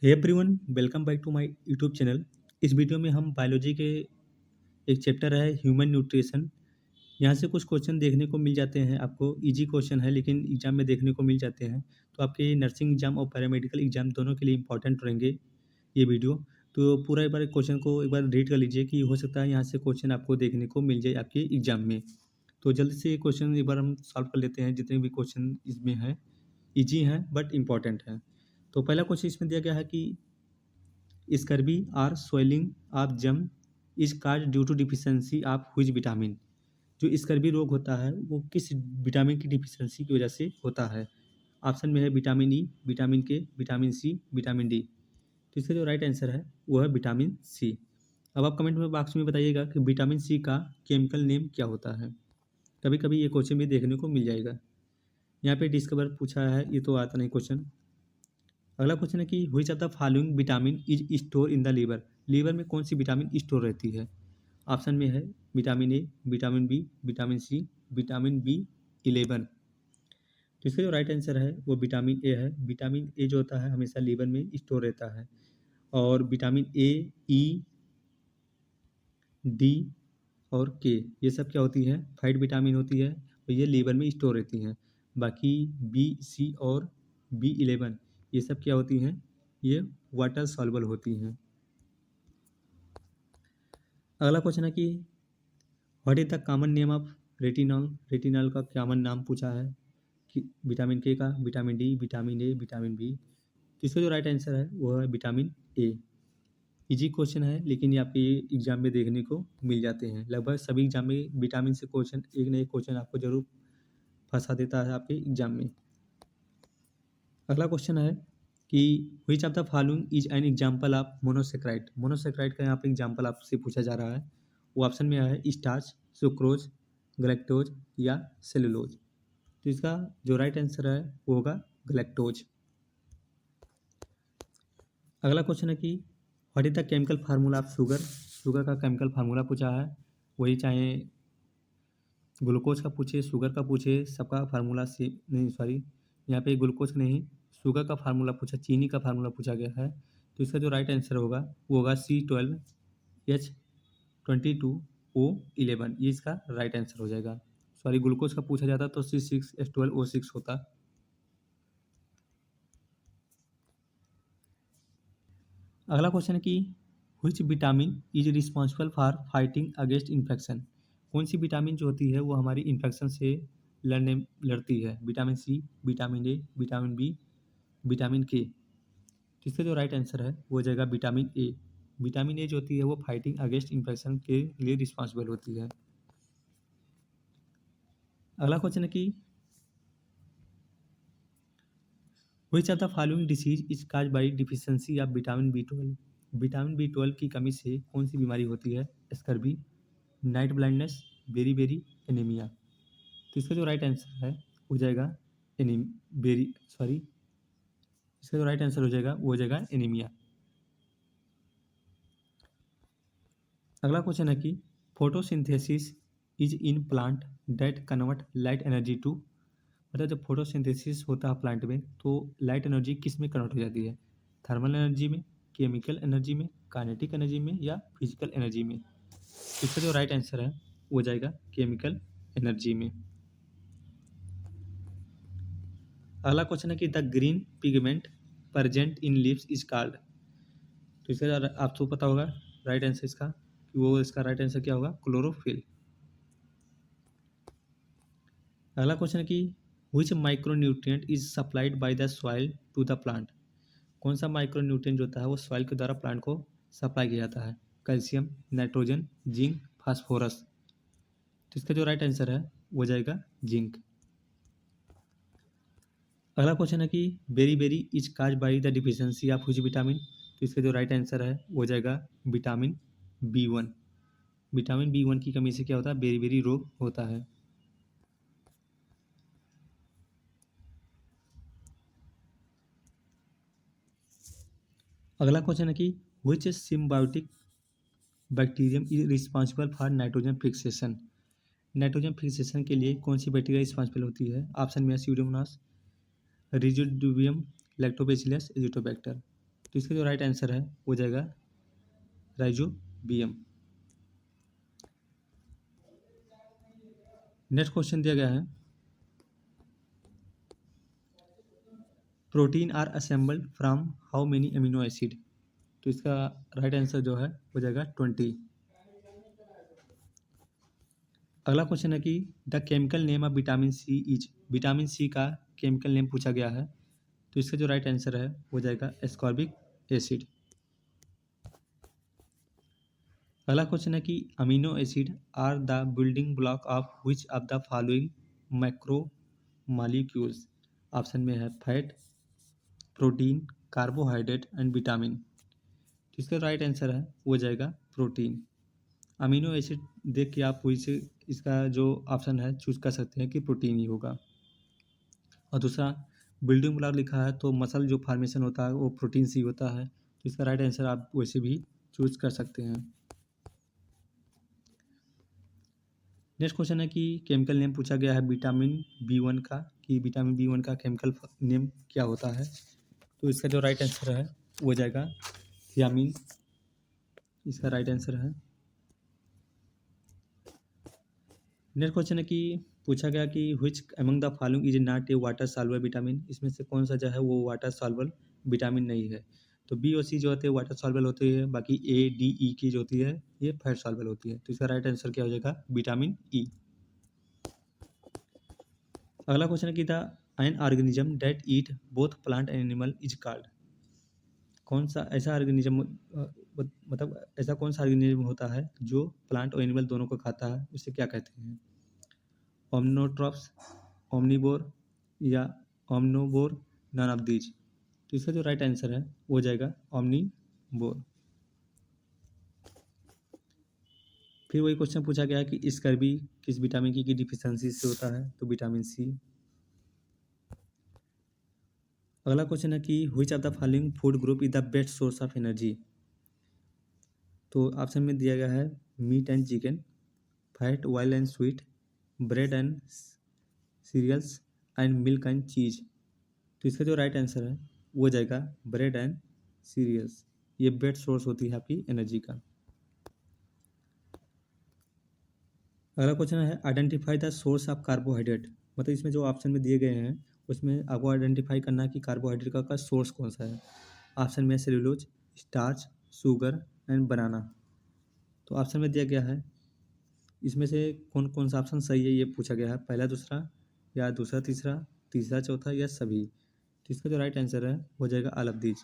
Hey everyone, welcome back to my YouTube channel. इस video में हम बायोलॉजी के एक चैप्टर है ह्यूमन न्यूट्रिशन। यहाँ से कुछ क्वेश्चन देखने को मिल जाते हैं आपको। इजी क्वेश्चन है लेकिन एग्जाम में देखने को मिल जाते हैं। तो आपके नर्सिंग एग्जाम और पैरामेडिकल एग्जाम दोनों के लिए इंपॉर्टेंट रहेंगे ये वीडियो। तो पूरा एक बार क्वेश्चन को एक बार रीड कर लीजिए कि हो सकता है यहाँ से क्वेश्चन आपको देखने को मिल जाए आपके एग्जाम में। तो जल्दी से क्वेश्चन एक बार हम सॉल्व कर लेते हैं। जितने भी क्वेश्चन इसमें हैं ईजी हैं बट इम्पॉर्टेंट हैं। तो पहला क्वेश्चन इसमें दिया गया है कि स्कर्वी और swelling of gum is cause due to deficiency of which vitamin. जो स्कर्वी रोग होता है वो किस विटामिन की डिफिशियंसी की वजह से होता है। ऑप्शन में है vitamin E, vitamin K, vitamin C, vitamin D. तो इसका जो राइट आंसर है वो है विटामिन सी। अब आप कमेंट में बॉक्स में बताइएगा कि विटामिन सी का केमिकल नेम क्या होता है। कभी कभी ये क्वेश्चन भी देखने को मिल जाएगा। यहाँ पे डिस्कवर पूछा है, ये तो आता नहीं क्वेश्चन। अगला क्वेश्चन है कि which of the following vitamin is store in the liver. Liver में कौन सी विटामिन स्टोर रहती है। ऑप्शन में है vitamin A, vitamin B, vitamin C, vitamin B 11। तो इसका जो राइट आंसर है वो विटामिन ए है। विटामिन ए जो होता है हमेशा लीवर में स्टोर रहता है। और विटामिन ए, ई, डी और के ये सब क्या होती है, फाइट विटामिन होती है और ये लीवर में स्टोर रहती हैं। बाकी बी, सी और बी 11 ये सब क्या होती हैं, ये वाटर सॉल्युबल होती हैं। अगला क्वेश्चन है कि what is the common name of retinol. Retinol का कॉमन नाम पूछा है कि विटामिन के का, vitamin D, vitamin A, vitamin B. तो इसका जो राइट आंसर है वो है विटामिन ए। इजी क्वेश्चन है लेकिन ये आपके एग्जाम में देखने को मिल जाते हैं। लगभग सभी एग्जाम में विटामिन से क्वेश्चन एक न एक क्वेश्चन आपको जरूर फंसा देता है आपके एग्जाम में। अगला क्वेश्चन है कि which of the following is an example of monosaccharide. Monosaccharide का यहाँ पे एग्जाम्पल आपसे पूछा जा रहा है। वो ऑप्शन में है स्टार्च, सुक्रोज, गलेक्टोज या सेलुलोज। तो इसका जो राइट आंसर है वो होगा गलेक्टोज। अगला क्वेश्चन है कि what is the chemical formula of sugar. Sugar का केमिकल फार्मूला पूछा है। वही चाहे ग्लूकोज का पूछे, शुगर का पूछे, सबका फार्मूला से नहीं, सॉरी यहाँ पे ग्लूकोज का नहीं, शुगर का फार्मूला पूछा, चीनी का फार्मूला पूछा गया है। तो इसका जो राइट आंसर होगा वो होगा C12H22O11। ये इसका राइट आंसर हो जाएगा। सॉरी, ग्लूकोज का पूछा जाता तो C6H12O6 होता। अगला क्वेश्चन है कि which vitamin is responsible for fighting against infection. कौन सी विटामिन जो होती है वो हमारी इन्फेक्शन से लड़ती है। Vitamin C, vitamin A, vitamin B, vitamin K. तो इसका जो राइट आंसर है वो हो जाएगा विटामिन ए। विटामिन ए जो होती है वो फाइटिंग अगेंस्ट इन्फेक्शन के लिए रिस्पॉन्सिबल होती है। अगला क्वेश्चन है कि which of the following disease is cause by deficiency of vitamin B 12। Vitamin B 12 की कमी से कौन सी बीमारी होती है। Scurvy, night blindness, beri beri, anaemia. तो इसका जो राइट आंसर है हो जाएगा इसका जो राइट आंसर हो जाएगा वो हो जाएगा एनीमिया। अगला क्वेश्चन है कि photosynthesis is in plant that convert light energy to. मतलब जब फोटोसिंथेसिस होता है प्लांट में तो लाइट एनर्जी किस में कन्वर्ट हो जाती है। थर्मल एनर्जी में, केमिकल एनर्जी में, काइनेटिक एनर्जी में या फिजिकल एनर्जी में। इसका जो राइट आंसर है वो हो जाएगा केमिकल एनर्जी में। अगला क्वेश्चन है कि the green pigment present in leaves is called. तो इसका आपको पता होगा राइट आंसर इसका कि वो इसका राइट आंसर क्या होगा, क्लोरोफिल। अगला क्वेश्चन है कि which micronutrient is supplied by the soil to the plant. कौन सा माइक्रोन्यूट्रिएंट जो होता है वो सॉइल के द्वारा प्लांट को सप्लाई किया जाता है। Calcium, nitrogen, zinc, phosphorus. तो इसका जो राइट आंसर है वो हो जाएगा जिंक। अगला क्वेश्चन है कि beriberi is cause by the deficiency of which vitamin. तो इसका जो राइट आंसर है वो हो जाएगा विटामिन बी 1। विटामिन बी 1 की कमी से क्या होता है, बेरी बेरी रोग होता है। अगला क्वेश्चन है कि which symbiotic bacterium is responsible for nitrogen fixation. Nitrogen fixation के लिए कौन सी बैक्टीरिया रिस्पॉन्सिबल होती है। ऑप्शन में है स्यूडोमोनास, रिजिडुबियम, लैक्टोबैसिलस, एजिटोबैक्टर। तो इसका जो राइट आंसर है वो हो जाएगा राइजोबियम। नेक्स्ट क्वेश्चन दिया गया है, protein are assembled from how many amino acid. तो इसका राइट आंसर जो है हो जाएगा 20। अगला क्वेश्चन है कि the chemical name of vitamin C is, vitamin C का केमिकल नेम पूछा गया है। तो इसका जो राइट आंसर है हो जाएगा एस्कॉर्बिक एसिड। अगला क्वेश्चन है कि amino acid are the building block of which of the following macromolecules. Option में है fat, protein, carbohydrate and vitamin. तो इसका राइट आंसर है वो हो जाएगा प्रोटीन। अमीनो एसिड देख के आप कोई से इसका जो ऑप्शन है चूज कर सकते हैं कि प्रोटीन ही होगा। और दूसरा बिल्डिंग ब्लॉक लिखा है तो मसल जो फॉर्मेशन होता है वो प्रोटीन से ही होता है। तो इसका राइट आंसर आप वैसे भी चूज कर सकते हैं। नेक्स्ट क्वेश्चन है कि केमिकल नेम पूछा गया है विटामिन B1 का, कि विटामिन B1 का केमिकल नेम क्या होता है। तो इसका जो राइट आंसर है वो हो जाएगा थियामिन। इसका राइट आंसर है। नेक्स्ट क्वेश्चन है कि पूछा गया कि which among the following is not A water soluble vitamin. इसमें से कौन सा जो है वो वाटर सॉल्युबल विटामिन नहीं है। तो बी और सी जो होते हैं वाटर सॉल्युबल होते हैं, बाकी ए डी ई की जो होती है ये फैट सॉल्युबल होती है। तो इसका राइट आंसर क्या हो जाएगा विटामिन ई। अगला क्वेश्चन है कि the an organism that eat both plant and animal is called. कौन सा ऐसा ऑर्गेनिज्म मतलब ऐसा कौन सा ऑर्गेनिज्म होता है जो प्लांट और एनिमल दोनों को खाता है, उसे क्या कहते हैं। ओमनोट्रॉप्स, ओमनीबोर या ओमनोबोर, नन ऑफ दीज। तो इसका जो राइट आंसर है वो हो जाएगा ओमनीबोर। फिर वही क्वेश्चन पूछा गया है कि स्कर्वी किस विटामिन की डिफिशियंसी से होता है। तो विटामिन सी। अगला क्वेश्चन है कि which of the following food group is the best source of energy. तो ऑप्शन में दिया गया है meat and chicken, fat, oil and sweet, bread and cereals and milk and cheese. तो इसका जो राइट आंसर है वो हो जाएगा ब्रेड एंड सीरियल्स। ये बेस्ट सोर्स होती है आपकी एनर्जी का। अगला क्वेश्चन है identify the source of carbohydrate. मतलब इसमें जो ऑप्शन में दिए गए हैं उसमें आपको आइडेंटिफाई करना है कि कार्बोहाइड्रेट का सोर्स कौन सा है। ऑप्शन में सेलुलोज, स्टार्च, शुगर एंड बनाना। तो ऑप्शन में दिया गया है इसमें से कौन कौन सा ऑप्शन सही है ये पूछा गया है, पहला दूसरा या दूसरा तीसरा, तीसरा चौथा या सभी। तो इसका जो राइट आंसर है हो जाएगा ऑल ऑफ दीज।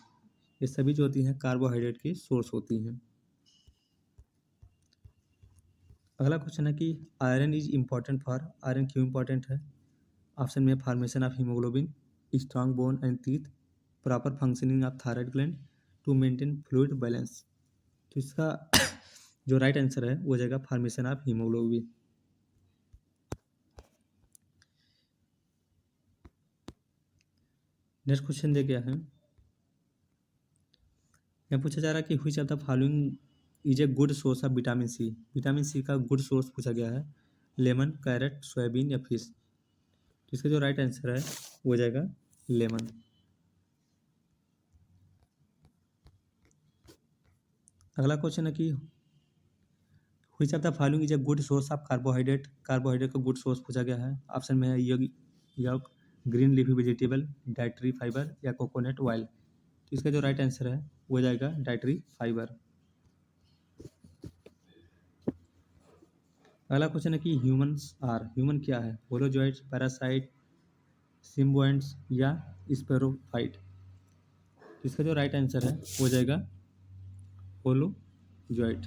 ये सभी जो होती हैं कार्बोहाइड्रेट की सोर्स होती हैं। अगला क्वेश्चन है कि iron is important for, iron क्यों इंपॉर्टेंट है। ऑप्शन में formation of haemoglobin, strong bone and teeth, proper functioning of thyroid gland, to maintain fluid balance. तो इसका जो राइट आंसर है वो हो जाएगा formation of haemoglobin. Next question दे गया है, यहाँ पूछा जा रहा है कि which of the following is a good source of vitamin C. Vitamin C का गुड सोर्स पूछा गया है, लेमन, कैरेट, सोयाबीन या फिश। तो इसका जो राइट आंसर है वो हो जाएगा लेमन। अगला क्वेश्चन है कि which of the following is a good source of carbohydrate. Carbohydrate का गुड सोर्स पूछा गया है। ऑप्शन में है yolk, green leafy vegetable, dietary fibre या कोकोनट ऑयल। तो इसका जो राइट आंसर है वो हो जाएगा डाइटरी फाइबर। अगला क्वेश्चन है कि ह्यूमंस आर, ह्यूमन क्या है, होलोजोइट्स, पैरासाइट, सिम्बोएंट्स या स्पेरोफाइट। तो इसका जो राइट आंसर है वो हो जाएगा होलोजोइट।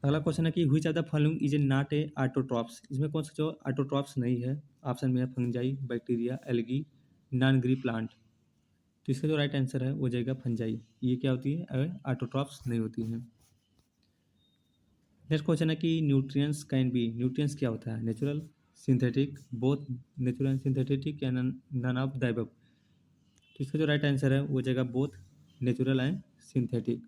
अगला क्वेश्चन है कि which of the following is not A autotrophs. इसमें कौन सा जो ऑटोट्रॉप्स नहीं है। ऑप्शन में है फंजाई, बैक्टीरिया, एल्गी, नॉन ग्री प्लांट। तो इसका जो राइट आंसर है वो हो जाएगा फंजाई। ये क्या होती है ऑटोट्रॉप्स नहीं होती हैं। नेक्स्ट क्वेश्चन है कि न्यूट्रिएंट्स कैन बी, न्यूट्रिएंट्स क्या होता है, natural, synthetic, both natural and synthetic या नन ऑफ द अबव। तो इसका जो राइट आंसर है वो हो जाएगा both natural and synthetic.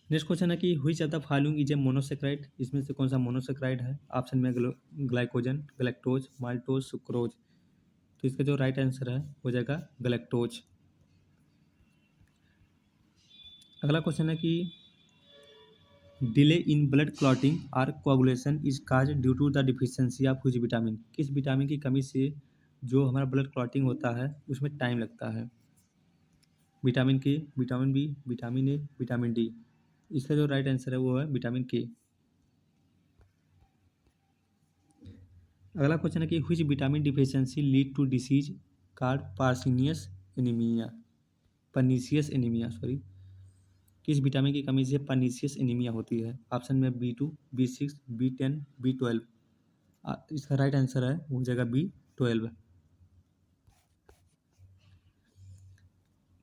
Next question है कि which of the following is A monosaccharide, इसमें से कौन सा मोनोसेक्राइड है। ऑप्शन में ग्लाइकोजन, गैलेक्टोज, माल्टोज, सुक्रोज। तो इसका जो राइट आंसर है हो जाएगा गैलेक्टोज। अगला क्वेश्चन है कि डिले इन ब्लड क्लॉटिंग और coagulation is cause due to the deficiency of which vitamin, किस विटामिन की कमी से जो हमारा ब्लड क्लॉटिंग होता है उसमें टाइम लगता है। Vitamin K, vitamin B, vitamin A, vitamin D. इसका जो राइट आंसर है वो है विटामिन के। अगला क्वेश्चन है कि which vitamin deficiency lead to disease called pernicious anaemia, pernicious anaemia sorry. किस विटामिन की कमी से पर्नीशियस एनीमिया होती है। ऑप्शन में B2, B6, B10, B12। इसका राइट आंसर है वो हो जाएगा B12।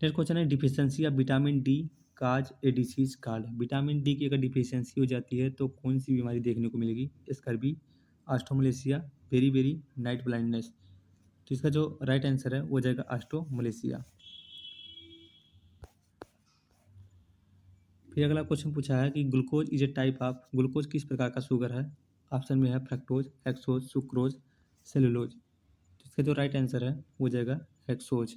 नेक्स्ट क्वेश्चन है deficiency of vitamin D cause A disease card, vitamin D की अगर डिफिशियंसी हो जाती है तो कौन सी बीमारी देखने को मिलेगी। Scurvy, osteomalacia, beriberi, night blindness. तो इसका जो राइट आंसर है वो हो जाएगा ऑस्टोमलेशिया। फिर अगला क्वेश्चन पूछा है कि glucose is a type of, glucose किस प्रकार का शुगर है। ऑप्शन में है फ्रक्टोज, हेक्सोज, सुक्रोज, सेलुलोज। तो इसका जो राइट आंसर है वो हो जाएगा हेक्सोज।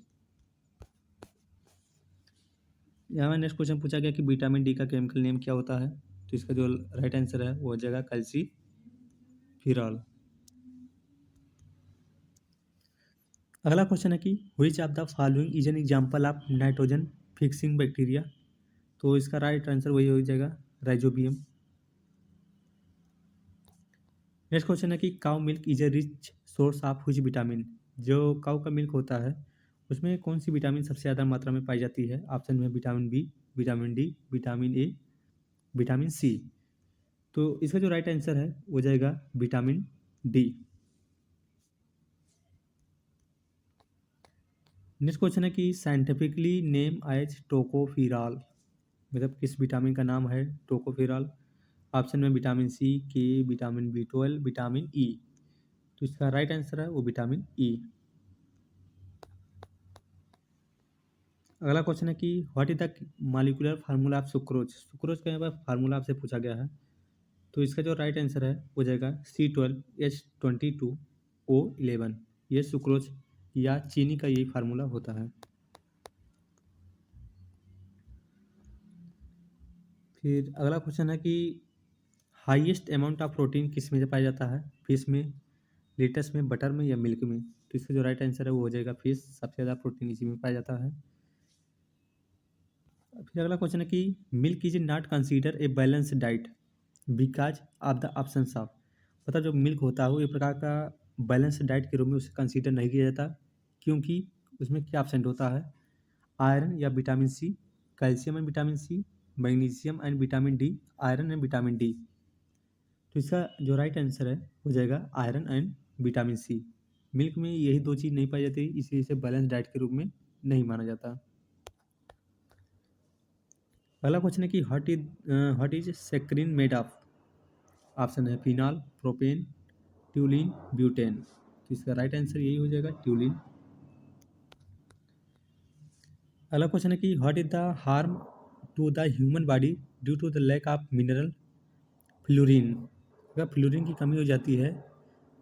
यहाँ में नेक्स्ट क्वेश्चन पूछा गया कि विटामिन डी का केमिकल नेम क्या होता है। तो इसका जो राइट आंसर है वो हो जाएगा कैल्सीफिरॉल। अगला क्वेश्चन है कि which of the following is an example of nitrogen fixing bacteria. तो इसका राइट आंसर वही हो जाएगा राइजोबियम। नेक्स्ट क्वेश्चन है कि cow milk is a rich source of which vitamin, जो काउ का मिल्क होता है उसमें कौन सी विटामिन सबसे ज़्यादा मात्रा में पाई जाती है। ऑप्शन में vitamin B, vitamin D, vitamin A, vitamin C. तो इसका जो राइट आंसर है वो जाएगा विटामिन डी। नेक्स्ट क्वेश्चन है कि साइंटिफिकली नेम एज टोकोफिरॉल, मतलब किस विटामिन का नाम है टोकोफिरॉल। ऑप्शन में vitamin C, K, vitamin B12, vitamin E. तो इसका राइट आंसर है वो विटामिन ई। अगला क्वेश्चन है कि what is the molecular formula of sucrose, sucrose का यहाँ पर फार्मूला आपसे पूछा गया है। तो इसका जो राइट आंसर है वो जाएगा C12H22O11। ये सुक्रोज या चीनी का यही फार्मूला होता है। फिर अगला क्वेश्चन है कि हाईएस्ट अमाउंट ऑफ प्रोटीन किस में से पाया जाता है। फिश में, लेटस में, बटर में या मिल्क में। तो इसका जो राइट आंसर है वो हो जाएगा फिश, सबसे ज़्यादा प्रोटीन इसी में पाया जाता है। फिर अगला क्वेश्चन है कि milk is not consider a balance diet because of the options of, मतलब जो मिल्क होता है वो एक प्रकार का बैलेंस डाइट के रूप में उसे कंसीडर नहीं किया जाता क्योंकि उसमें क्या ऑप्शन होता है, आयरन या vitamin C, calcium and vitamin C, magnesium and vitamin D, iron and vitamin D. तो इसका जो राइट आंसर है हो जाएगा iron and vitamin C. Milk में यही दो चीज़ नहीं पाई जाती, इसलिए इसे बैलेंस डाइट के रूप में नहीं माना जाता। अगला क्वेश्चन है कि what is saccharin made of. Option है फिनॉल, प्रोपेन, ट्यूलिन, ब्यूटेन। तो इसका राइट आंसर यही हो जाएगा ट्यूलिन। अगला क्वेश्चन है कि what is the harm to the human body due to the lack of mineral fluorine, अगर फ्लोरीन की कमी हो जाती है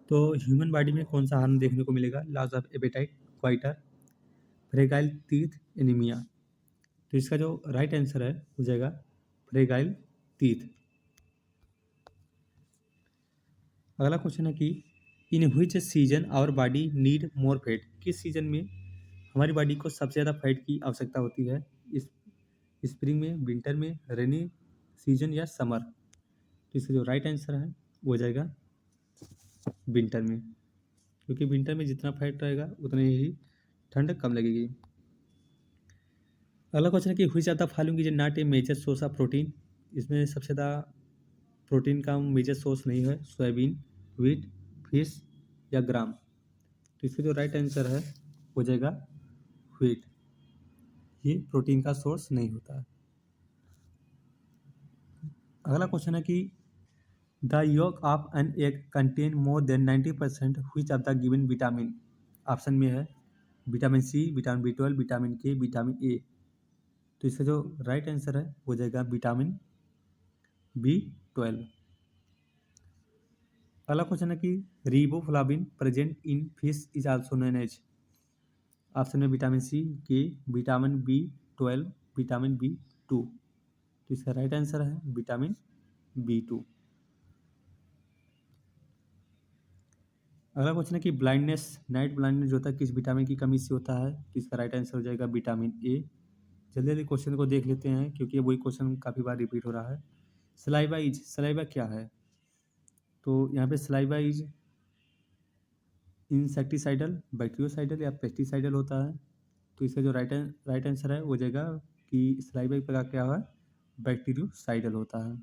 तो ह्यूमन बॉडी में कौन सा हार्म देखने को मिलेगा। Loss of appetite, quieter, fragile teeth, anaemia. तो इसका जो राइट आंसर है हो जाएगा फ्रेगाइल टीथ। अगला क्वेश्चन है कि in which season our body need more fat, किस सीजन में हमारी बॉडी को सबसे ज़्यादा फैट की आवश्यकता होती है। इस स्प्रिंग में, विंटर में, रेनी सीजन या समर। तो इसका जो राइट आंसर है वो हो जाएगा विंटर में, क्योंकि विंटर में जितना फैट रहेगा उतनी ही ठंड कम लगेगी। अगला क्वेश्चन है कि which of the following is not a major source of protein, इसमें सबसे ज़्यादा प्रोटीन का मेजर सोर्स नहीं है। सोयाबीन, व्हीट, फिश या ग्राम। तो इसका जो राइट आंसर है हो जाएगा व्हीट, ये प्रोटीन का सोर्स नहीं होता है। अगला क्वेश्चन है कि the yolk of an egg contain more than 90% which of the given vitamin. Option में है vitamin C, vitamin B12, vitamin K, vitamin A. तो इसका जो राइट आंसर है हो जाएगा विटामिन B12। अगला क्वेश्चन है कि riboflavin present in fish is also known as. Option में vitamin C K, vitamin B12, vitamin B2। तो इसका राइट आंसर है विटामिन B2। अगला क्वेश्चन है कि ब्लाइंडनेस, नाइट ब्लाइंडनेस जो होता है किस विटामिन की कमी से होता है। तो इसका राइट आंसर हो जाएगा विटामिन ए। जल्दी जल्दी क्वेश्चन को देख लेते हैं क्योंकि वही क्वेश्चन काफ़ी बार रिपीट हो रहा है। सलाइवा इज, सलाइवा क्या है। तो यहाँ पे सलाइवा इज इंसेक्टिसाइडल, बैक्टीरियोसाइडल या पेस्टिसाइडल होता है। तो इसका जो राइट आंसर है वो जाएगा कि सलाइवा एक प्रकार क्या है, बैक्टीरियोसाइडल होता है।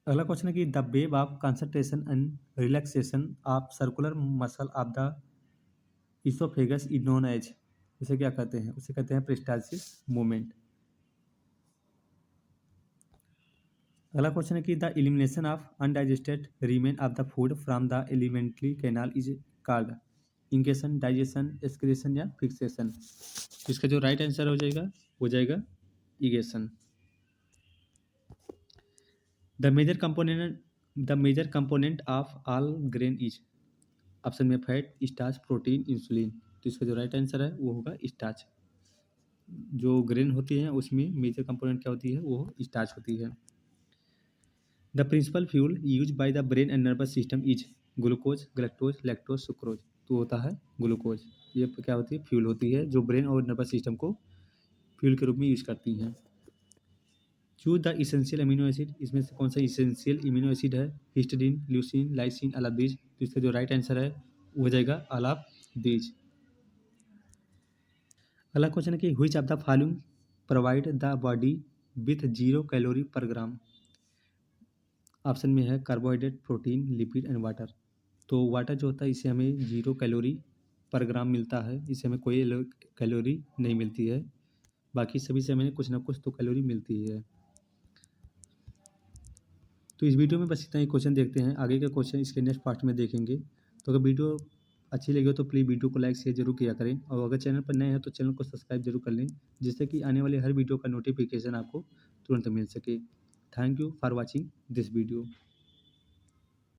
अगला क्वेश्चन है कि the wave of concentration and relaxation of circular muscle of the oesophagus is known as. उसे क्या कहते हैं, उसे कहते हैं पेरिस्टालसिस मूवमेंट। अगला क्वेश्चन है कि the elimination of undigested remain of the food from the alimentary canal is called ingestion, digestion, excretion या फिक्सेशन। इसका जो राइट आंसर हो जाएगा egestion. The major component of all grain is. Option में fat, starch, protein, insulin. तो इसका जो right answer है वो होगा स्टार्च। जो ग्रेन होती है उसमें मेजर कंपोनेंट क्या होती है, वो स्टार्च होती है। The principal fuel use by the brain and nervous system is glucose, galactose, lactose, sucrose. तो होता है ग्लूकोज। ये क्या होती है, फ्यूल होती है जो ब्रेन और नर्वस सिस्टम को फ्यूल के रूप में यूज करती हैं। Choose the essential amino acid, इसमें से कौन सा इसेंशियल अमीनो एसिड है। Histidine, leucine, lysine, all of these. तो इसका जो राइट आंसर है वो हो जाएगा ऑल ऑफ दीज। अगला क्वेश्चन है कि which of the following provide the body with 0 calorie पर ग्राम। ऑप्शन में है carbohydrate, protein, lipid and water. तो वाटर जो होता है इससे हमें 0 कैलोरी पर ग्राम मिलता है, इससे हमें कोई कैलोरी नहीं मिलती है। बाकी सभी से हमें कुछ ना कुछ तो कैलोरी मिलती है। तो इस वीडियो में बस इतना ही क्वेश्चन देखते हैं, आगे का क्वेश्चन इसके नेक्स्ट पार्ट में देखेंगे। तो अगर वीडियो अच्छी लगी हो तो प्लीज़ वीडियो को लाइक शेयर जरूर किया करें, और अगर चैनल पर नए हैं तो चैनल को सब्सक्राइब जरूर कर लें, जिससे कि आने वाले हर वीडियो का नोटिफिकेशन आपको तुरंत मिल सके। Thank you for watching this video.